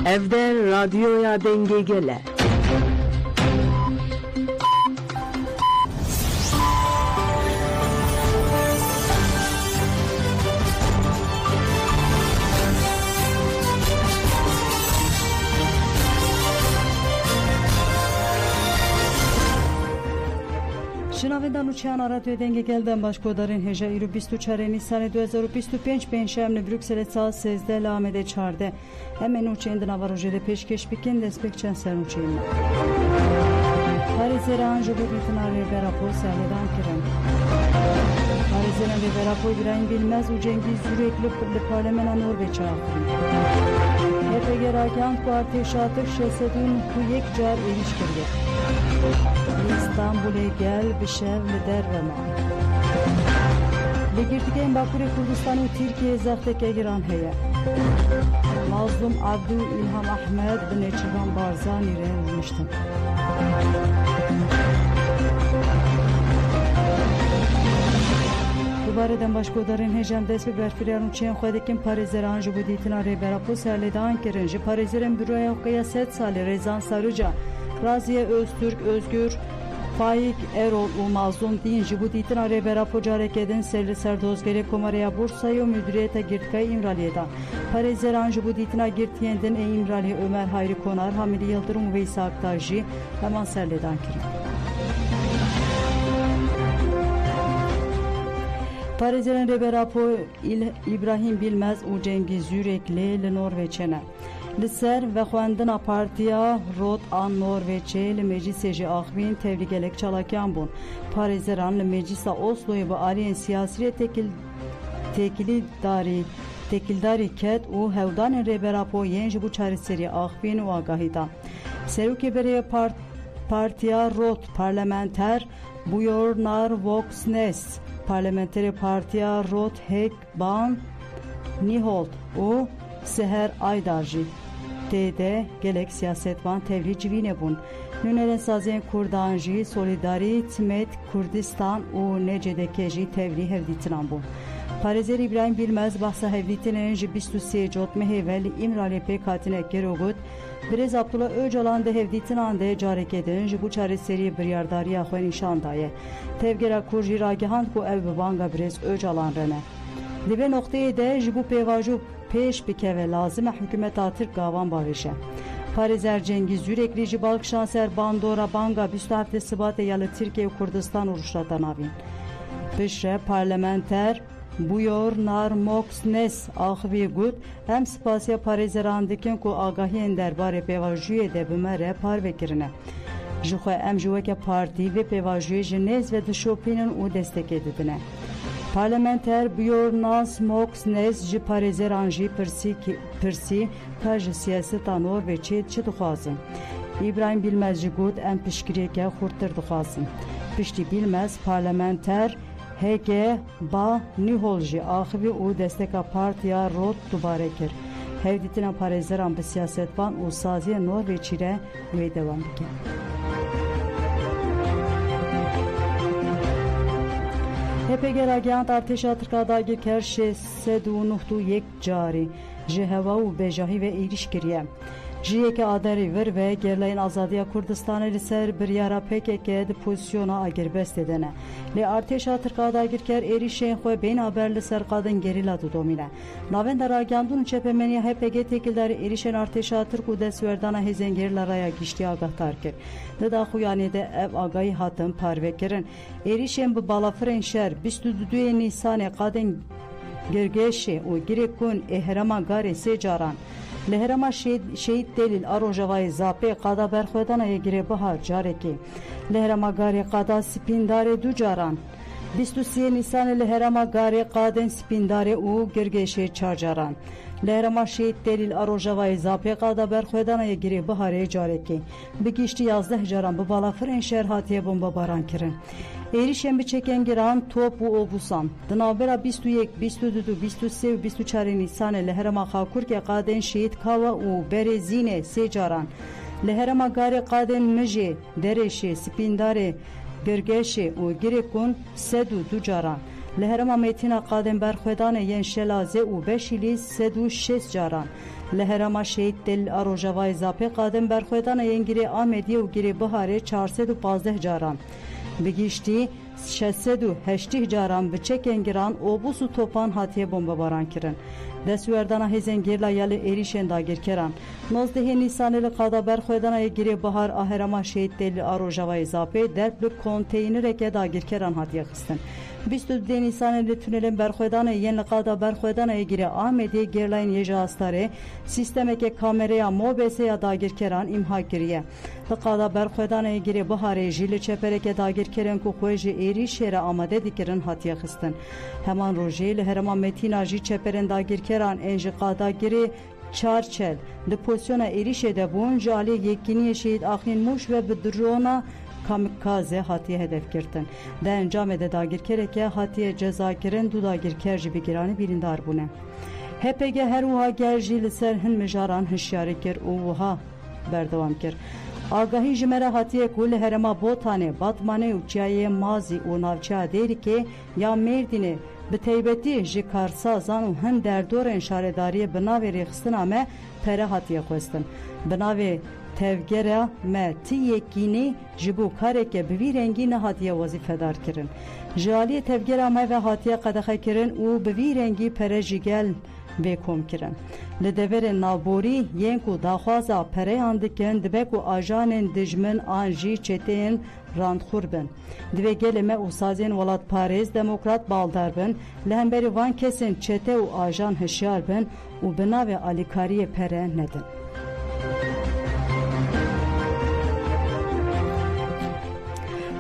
Evde radyoya denge gele. شنوندگان چیان رادیو دنگ گلدن باشکودارین هجا ایرو 24 نیسان 2025 پنجشنبه بروکسل ساعت 13 لامده 14 همین اوچین دناواروجه پیشکش بکن دسپک چند سرنوچین پاریزران جبودی تناری براپو سالیدان کرن پاریزران براپو براین بیلمز و جنگی زورکلی لپارلمنا نروژ آخری هفته راکان کو ارتشاتر 601 جار ایش کرد İstanbul'e gel bir şevle dervema. Ligirtikeyin Bakure Kurdistan ve Türkiye zahteke giran heye. Mazlum Abdü İlham Ahmed bin Eçivan Barzani revmiştim. Dubareden başkodarın hecem destek berfirarun çiyen xodekin Parizeran jubuditına reberapu serledan kirinci Parizeren büroya okaya 7 sali Rezan Sarıca Raziye Öztürk Özgür Faik Erol u mazlum din jibutitin arabera pocarekedin serli serdozgere komaraya Bursa'yı müdüriyete girtkay İmraliye'den. Parezeran jibutitina girtiyenden İmrali Ömer Hayri Konar, Hamidi Yıldırım ve İsa Aktarji hemen serleden kirin. Parezeran rebera po İbrahim Bilmez u Cengiz Yürekli li Norveç'ene. Liser ve xwendina partiya Rot an Norveç'e li meclise ji axvin tevligelek çalakyan bun. Parezeran li meclisa Oslo'yu bu aliyen siyasiye tekildari ket u hevdanên reberapo yên ji bu çareseriya axvin û agahidan. Serokê berê partiya Rot parlamenter Bjørnar Voksnes, parlamenter partiya Rot Hek Ban Niholt û Seher Aydarji T'de gelek siyasetvan tevli civine bun. Nünelen sazen Kurdanji Solidari Timet Kurdistan u Necedekeji tevli hevditinan bun. Parezer İbrahim Bilmez bahsa hevditinen ji 23 Cot meheveli İmrali pekatine gerogut Brez Abdullah Öcalan de hevditinan de carekedin ji bu çareseri biryardariya xwe nişan daye. Tevgera kurji ragihand ku ev banga Brez Öcalan rene. Dibe noktaya de ji bu pevaju peş bikeve lazım hükümeta Türk gavan barışı. Parizer Cengiz Yürekli Jibalk Şanser Bandora Banga 27 Sıbat yalı Türkiye Kurdistan uruşlatan avin. Pişre parlamenter Bjørnar Moxnes ahvi gut hem spasya Parizerandikên ku agahiyên derbarê pêvajiyê de bimere parvekirine. Ji xwe em ji weke partî ve pêvajiyê ji nêz ve dişopînin û destekê didine. Parlamenter Bjørnar Moxnes ji Parizeran jî pirsî ka ji siyaseta Norveçê çi dixwazin. İbrahim Bilmez ji got em piştgirêke xurttir dixwazin. Piştî Bilmez parlamenter Hege Ba Nihol jî axivî û desteka partiya Rot dubare kir. Hevdîtina Parizeran bi siyasetvan û saziyê Norveçî re wê devam bike. HPG Ragyant Arteşa Tirkada girker 691 cari ji heva û bejahî ve êriş kiriye. Ji yekê aderê vir ve gerlayên azadiya Kurdistanê li ser biryara PKK di pozisyona agirbest didine. Lê Arteşa Tirkada girker êrişên xwe bên haber li ser qadin gerîla didomîne. Navenda ragyandûn çepemeniya HPG tekildarî êrişên Arteşa Tirk û destwerdana hêzên gerîla raya giştî agahtar kir. Li daxuyanê de ev agahî hatin parvekirin. Êrişên bi balafirên şer 22 Nîsanê qadin girgeşê û girêkûn ê herêma garê sê caran. Li herêma şehîd Delîl a Rojavayê Zapê qada berxwedana yê girêbihar carekê. Li herêma garê qada Spîndarê du caran. 23 Nîsanê li herêma garê qadên Spîndarê û girgeşê 4 caran. Li herêma şehîd Delîl a Rojavayê Zapê qada berxwedana yê girêbiharê carekê. Bi giştî 11 caran bi balafirên şer hatiye bombabaran kirin. Êrişên bi çekên giran top û obusan. Di navbera 21, 22, 23 û 24 Nîsanê li herêma Xakurkê qadên şehîd Kawa û Berezînê 3 caran. Li herêma garê qadên Mijê, Derêşê, Spîndarê, Girgeşê û Girêkûn 102 caran. لهرما میتینا قادم برخویدان ین شلازه و بشیلی 306 جاران لهرما شهید دل آروژوای زاپی قادم برخویدان ین گیری آمدی و گیری بهاره 415 جاران بگیشتی 680 جاران بچکن گران اوبوس و توپان هاتیه بمباران کرن دستوردانا هزین گیرلا یال ایریشن داگیر کران 19 نیسان لقادا برخویدانا گیری بهار آهرما شهید دل آروژوای زاپی در بل کنتینر که داگیر کران هاتیه خستن 22 نیسان لتونلن برخویدانا ین لقادا برخویدانا گیری آمدی گیرلاین یجا استاره سیستم که کامریا موبسه یا داگیر کران امها کریه لقادا برخویدانا گیری بهار جیل چپره که داگیر کرن کو خوژ ایریش را آماده دیکرن هاتیه خستن همان روزی لهرما متینا جی چپرن داگیر کران انج قادا گیری چارچل لپوزیون ایریش دبون جالی یکینی شهید آخرین موش و بدرونا کامکازه هاتیه هدف کردن ده انجام ده داگیر کره که هاتیه جزا کرن دو داگیر کرجی بگیرانی بیریندار بونه هپگه هر وها گرجی لسر هن مجاران هشیاری کر او وها بردوام کر آگاهی جمره هاتیه کل هرما بوتانه باتمانه و چیای مازی و ناوچه دیری که یا مردینه به تیبتی جی کارسازان و هن در دور انشارداری بناوی ریخستن آمه پره هاتیه خوستن بناوی تevgera me ti yekini jibu kare ke bi rengi ne hatiye wazife dar kirin jali tevgera me ve hatiye qadaxe kirin û bi vî rengî pere jî gel bêkom kirin li deverên navborî yên ku daxwaza pereyan dikin dibe ku ajanên dijmin an jî çeteyên randxur bin divê gelê me û sazên welatparêz demokrat baldar bin li hemberî van kesên çete û ajan hişyar bin û bi navê alîkariyê pere nedin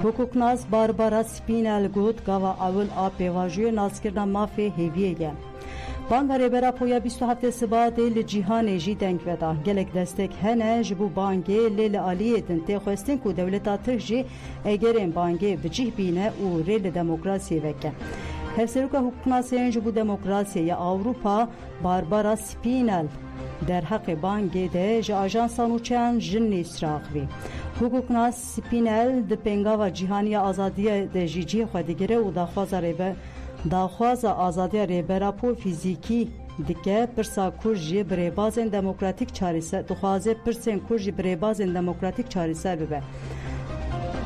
Hukuknaz Barbara Spinel Gut gava avul a pevajûyê nazkirina mafê hêviyê ye. Banka Rêberapoya 27 Sibatê li cîhanê jî deng veda. Gelek destek hene ji bo bankê lê li aliyê din tê xwestin ku dewleta Tirk jî egerên bankê bicih bîne û rê li demokrasiyê veke. Hevseroka hukuknasiyên ji bo demokrasiyê ya Awropa Barbara Spinel derheqê bankê de ji ajansan û çayan jin nêsraxivî. Hukuknas Spinel di pengava cihaniya azadiya de jî cihê xwe digire û daxwaza azadiya rêberapo fîzîkî dike pirsa kur jî birêbazên demokratîk çarîser dixwaze pirsên kur jî birêbazên demokratîk çarîser bibe.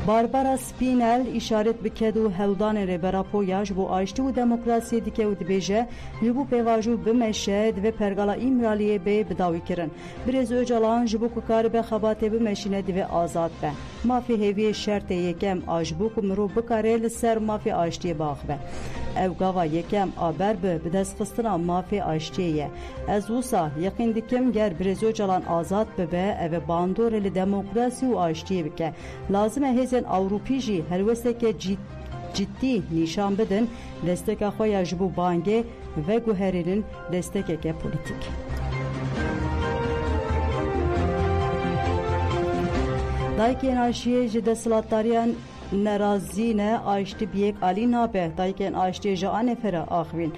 Barbara Spinel işaret bike û hewdanên rêberapoya ji bo aştî û demokrasiyê dike û dibêje ji bo pêvajû bimeşe divê pergala îmraliyê bê bidawî kirin. Birêz Öcalan ji bo ku karibe xebatê bimeşîne divê azad be. Mafê hêviyê şertê yekem a ji bo ku mirov bikare li ser mafê aştiyê biaxive. Ev gava yekem a ber bi destxistina mafê aştiyê ye. Ez wisa yeqîn dikim ger Birêz Öcalan azad bibe ev ê bandorê li demokrasî û aştiyê bike. Lazim e hêzên Awropî jî helwesteke ciddi nîşan bidin desteka xwe ya ji bo bankê veguherînin destekeke polîtîk. Dayikên aşiyê ji desthilatdariyan nerazîne aştî biyek alî nabe dayikên aştiyê ji anefere axivîn.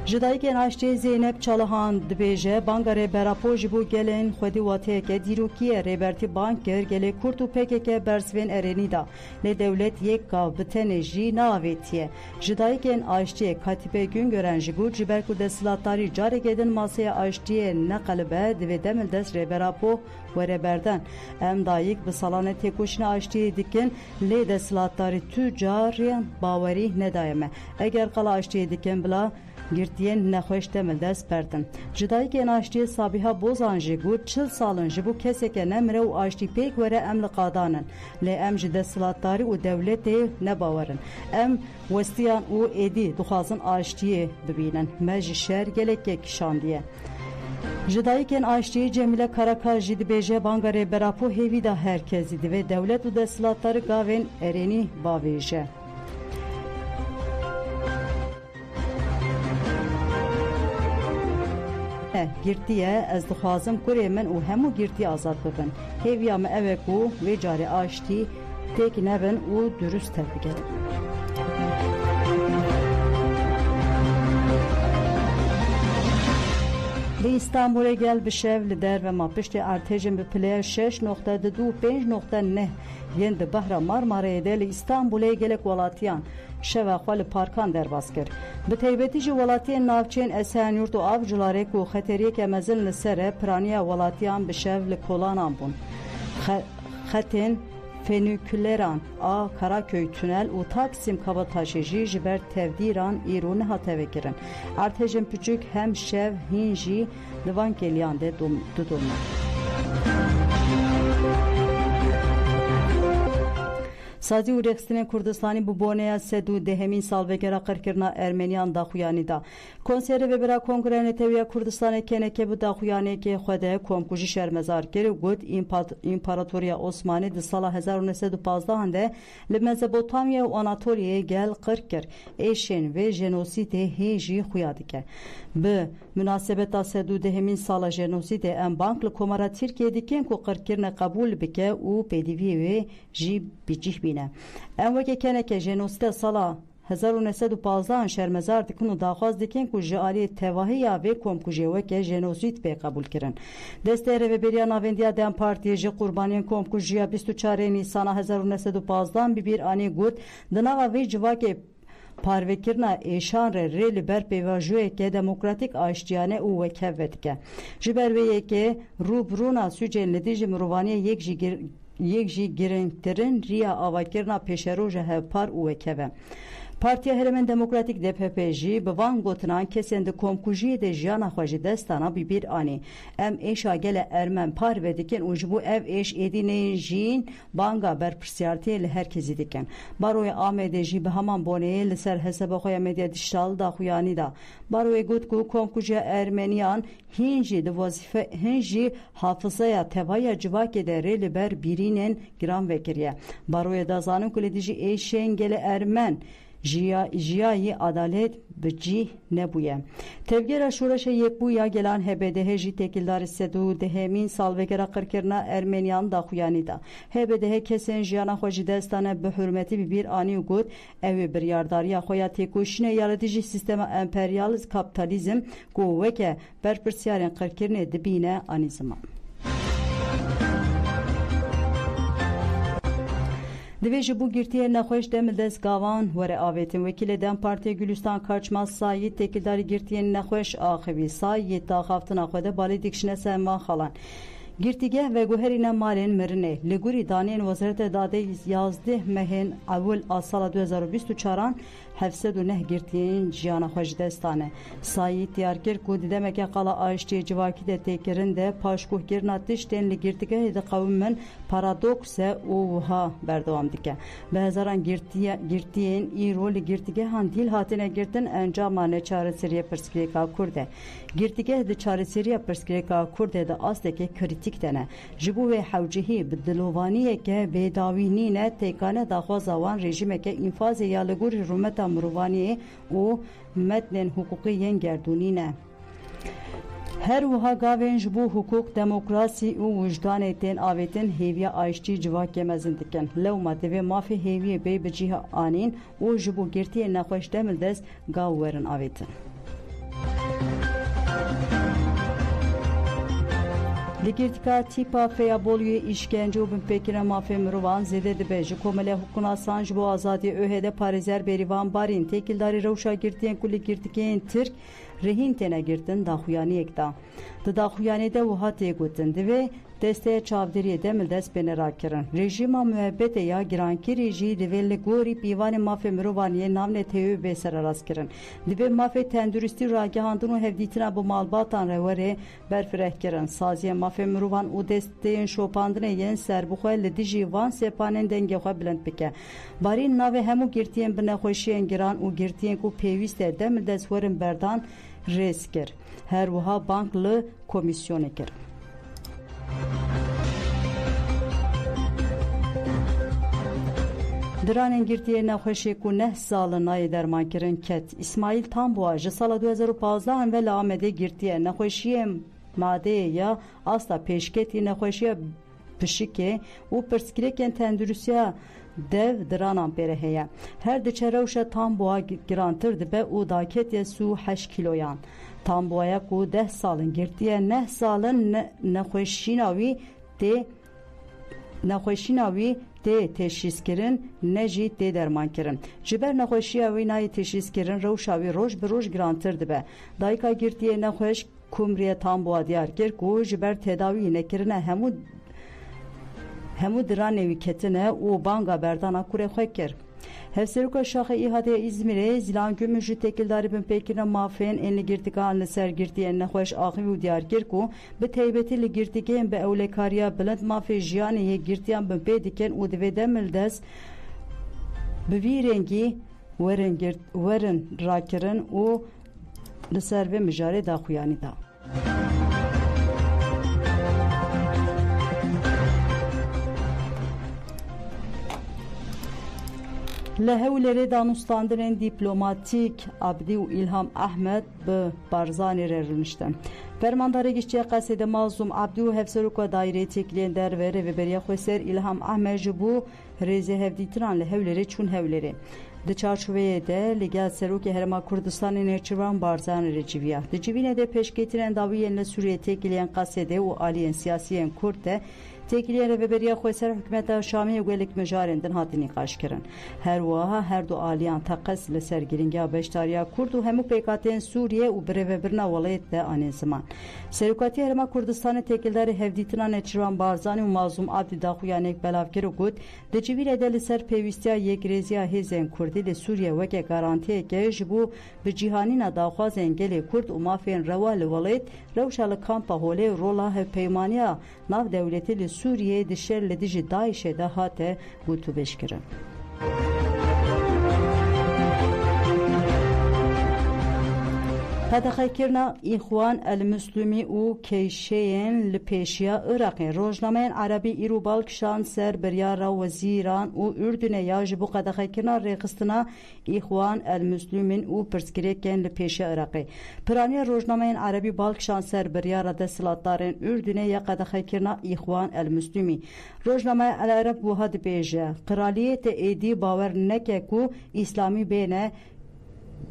Ji dayikên aştiyê Zeynep Çalahan dibêje banka Rêberapo ji bo gelên xwedî watiyeke dîrokî rêbertî bank kir gelê Kurt û PKK bersivên Erênî da lê dewlet yek gav bi tenê jî neavêtiye. Ji dayikên aştiyê Katîbe Güngören jî got ji ber ku desthilatdarî carekê din masaya aştiyê neqelibe divê demil dest Rêberapo were berdan. Em dayîk bi salanê têkoşîna aştiyê dikin lê desthilatdarî tu cariyan bawerî nedaye me. Eger qala aştiyê dikin bila girtiyên nexweş demil dest berdin. Ji dayikên aştiyê Sabiha Bozan jî got 40 salin ji bo keseke nemire û aştî pêk were em li qadanin. Lê em ji desthilatdarî û dewletê nebawerin. Em westiyan û êdî dixwazin aştiyê bibînin. Me ji şer gelekê kişandiye. Ji dayikên aştiyê Cemîle Karakar jî dibêje banka Rêberapo hêvî da herkesî divê dewlet û desthilatdarî gavên Erênî bavêje. Girtiye ez dixwazim kurê min û hemû girtî azad bibin. Hêviya me ev e ku vê carê aştî têk nebin û durust tevbigerin. Li İstanbul'e gel bi şev li der ve ma piştî artêjên bi pilê 6.2 5.9 yên di behra Marmarayê de li İstanbulê gelek welatiyan şeva xwe li parkan derbas kir. Bi taybetî jî welatiyên navçeyên Esenyurt û Avcılarê ku xeteriyeke mezin li ser e piraniya welatiyan bi şev li kolanan bûn. Xetên feniküleran a Karaköy tünel û Taksim Kabataşê jî ji ber tevdîran îro nehate vekirin. Artêjên piçûk hem şev hîn jî li van keliyan de didome. Sazî û Rêxistinên Kurdistanî bi boneya sed û dehemîn salvegera qirkirina Ermeniyan daxuyanî da. Konserê vebera Kongreya Netewî ya Kurdistanê keneke bi daxuyaniyekê xwe de komku jî şermezar kir û got İmparatoriya Osmanî di sala 1915 de li Mezopotamya û Anatoliyê gel qirk kir. Êşên vê jenosîdê hê jî xuya dike. Bi münasebeta sed û dehemîn sala jenosîdê em bank li Komara Tirkiye dikin ku qirkirine qebûl bike û pêdiviyê wê jî bicih bîne. Em weke keneke jenosîda sala 1915 şermezar dikin û daxwaz dikin ku ji aliyê tevahiya vê komkujê weke jenosîd pê qebûl kirin. Destê Rêveberiya Navendiya Dem Partiyê ji qurbaniyên komkujiya 24 Nîsana 1915 bi bir anî got di nava vê civakê parvekirina êşan re rê li ber pêvajoyeke demokratîk aştiyane û wekhev vedike. Ji ber vê yekê rûbrûna sûcên li dijî mirovaniyê yek jî girîngtirin riya avakirina pêşeroja hevpar û wekhev e. Partiya Herêmên Demokratîk DPP jî bi van gotinan kesên di komkujiyê de jiyana xwe ji dest dana bi bir anî. Em êşa gele ermen par vedikin û ji bo ev êş êdîneyên jîn banga berpirsiyartiyê li herkesî dikin. Baroya Amedê jî bi heman boneyê li ser hesaba xwe ya medya dijîtal daxuyanî da. Baroyê got ku komkujiya Ermeniyan hîn jî di wazîfe hîn jî hafızaya tevaya civakê de rê li ber birînên giran vekiriye. Baroya da zanin ku li dijî êşên gele ermen jiyayî adalet bi cih nebûye. Tevgera şoreşa yekbûya gelan HBDH jî têkildarî sed û dehemîn salvegera qirkirina Ermeniyan daxuyanî da. HBDH kesên jiyana xwe ji dest dane bi hürmetî bi bir anî got ew ê biryardariya xwe ya têkoşînê ya li dijî sîstema emperyal kapitalizm ku weke berpirsyarên qirkirinê dibîne anî ziman. Divê ji bo girtiyê nexweş demil dest gavan were avêtin. Wekîlê Dem Partiya Gülistan Kaçmaz Sayîd têkildarî girtiyên nexweş axivî. Sayîd daxaftina xwe de balê dikişine ser van xalan. Girtîgeh veguherîna malên mirinê li gurî daniyên Wezareta Dadê 11 mehên ewil a sala 2024 709 girtiyên jiyana xwe ji dest dane. Sayîd diyar kir ku di demeke qala aştiyê civakî de têkirin de paşguhkirina tiştên li girtîgehê de qewîmin paradoks e û wiha berdewam dike. Bi hezaran girtiyên îro li girtîgehan dîl hatine girtin encama neçareseriya pirsgirêka Kurd e. Girtîgeh di çareseriya pirsgirêka Kurdê de asteke kritik dene. Ji bo wê hewcihî bi dilovaniyeke bêdawî nîne têkane daxwaza wan rejimeke înfazê ya li gorî rûmeta mirovaniyê û metnên hukukî yên gerdûnî ne. Her wiha gavên ji bo hukuk, demokrasî û wijdanê tên avêtin hêviya aştî civakê mezin dikin. Lewma divê mafê hêviyê bê bi cîha anîn û ji bo girtiyên nexweş demil dest gav werin avêtin. Li girtika tîpa feyaboliyê îşkence û binpêkirina mafê mirovan zêde dibe. Ji Komela Hukûnasan ji bo azadiyê ÖHD parêzer berîvan barîn. Têkildarî rewşa girtiyên ku li girtikeyên Tirk rehîn têne girtin daxuyaniyek da. Di daxuyanê de wiha tê gotin. Divê desteya çavdêriyê demil dest pêne rakirin. Rejima muhebbetê ya girankirî jî divê li gorî pîvanên mafê mirovaniyê navnê têwî bê serarast kirin. Divê mafê tenduristî ragihandin û hevdîtina bi malbatan re werê berfireh kirin. Saziyên mafê mirovan û desteyên şopandinê yên serbixwe li dijî van sepanên dengê xwe bilind bike. Barîn navê hemû girtiyên bi nexweşiyên giran û girtiyên ku pêwîst e demil dest werin berdan rêz kir. Her wiha bank li komîsyonê kir. Diranên girtiyê nexweşê ku neh salin nayê dermankirin ket. İsmail Tambuwa ji sala 2015 ve li Amedê girtiye nexweşiyê madeyê ya asta pêşketî nexweşiya pişike û pirsgirêkên tenduristiya dev diranan pêre heye. Her diçe rewşa tamboa girantir dibe û daketiye sû 8 kîloyan. Tamboya ku 10 salin girtiye 9 salin nexweşîna wî tê teşhîskirin ne jî tê dermankirin. Ji ber nexweşiya wî nayê teşhîskirin rewşa wî roj bi roj girantir dibe. Dayika girtiyê nexweş Kumriye Tamboa Diyarbakir ku ji ber tedawiyê nekirine hemû diranê wî ketine û banga berdana kurê xwe kir. Hevserûka Şaxê İHADê İzmîrê zilan gümü ji têkildarî bin pêkirina mafên ên li girtîkan li ser girtiyên nexweş axivî û Diyarbakir ku bi taybetî li girtîgehên bi ewlekariya bilind mafê jiyanê yê girtiyan bin pê dikin û divê demil dest bi vî rengî werin rakirin û li ser vê mijarê daxuyanî da. Li Hewlêrê danûstandinên dîplomatîk Abdî û İlham Ehmed bi Barzanî re rûniştin. Fermandarê Giştiya Qesedê Mazlûm Abdî û hevserûka daîreyê têkiliyên derve rêveberiya Xweser İlham Ehmed ji bo rêzê hevdîtinan li Hewlêrê çûn Hewlêrê. Di çarçoveyê de li gel Serokê Herêma Kurdistanê Nêçîrvan Barzanî re civiya. Di civînê de pêşketînên dawiyên li Sûriyê têkiliyên Qesedê û aliyên siyasî Kurd de têkiliyên rêveberiya Xweser hikûmeta Şamê û gelek mijarên din hatin nîqaş kirin. Her wiha her du aliyan teqes li ser giringiya beşdariya Kurd û hemû pêkateyên Sûriye û bi rêvebirina welayet de anên ziman. Serokatiya Herêma Kurdistanê têkildarê hevdîtina Nêçîrvan Barzanî û Mazlûm Abdî daxuyanek belav kir û got di civînê de li ser pêwîstiya yekrêziya hêzên Kurdî li Sûriye weke garantiyeke ji bo bi cîhanîna daxwazên gelê Kurd û mafên rewa li welayet rewşa li kampa Holê û rola hevpeymaniya navdewletî li Sûriyê di şer li dijî Daişê de hate gotûbêjkirin. Qedexekirina İxwan el-Müslûmî û kêşeyên li pêşiya Iraqê rojnameyên Erebî îro balkişan ser biryara wezîran û Ürdünê ya ji bo qedexekirina rêxistina İxwan el-Müslûmîn û pirsgirêkên li pêşiya Iraqê. Piraniya rojnameyên Erebî balkişan ser biryara desthilatdarên Ürdünê ya qedexekirina İxwan el-Müslûmî. Rojnameya El Arab wiha dibêje qiraliyetê êdî bawer neke ku İslamî bêne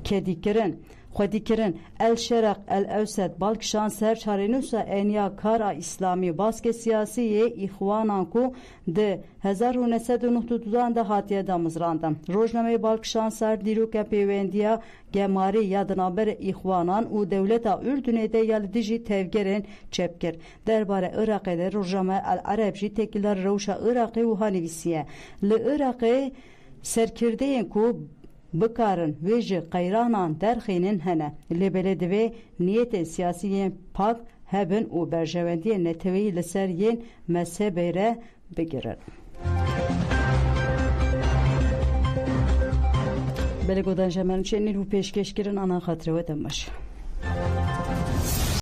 kedîkirin. Xwedîkirin El Şerq El Ewsed balkişan ser çarênûsa eniya kara İslamî baskê siyasî îxwanan ku di 1992 de hatiye damizrandin. Rojnameyê balkişan ser dîroka pêwendiya gemarî ya di navber îxwanan û dewleta Ürdünê de ya li dijî tevgerên çepkir. Derbare Iraqê de Rojnameya El Arab jî têkildar rewşa Iraqê wiha nivîsiye. Li Iraqê serkirdeyên ku bikarin wê ji qeyranan derxînin hene. Lêbelê divê niyetên siyasî pak hebin û berjewendiyên neteweyî li ser yên mezhebê re bigirin. Belê godan jemerî çênî û pêşkêşkirin ana xatirê we dem baş.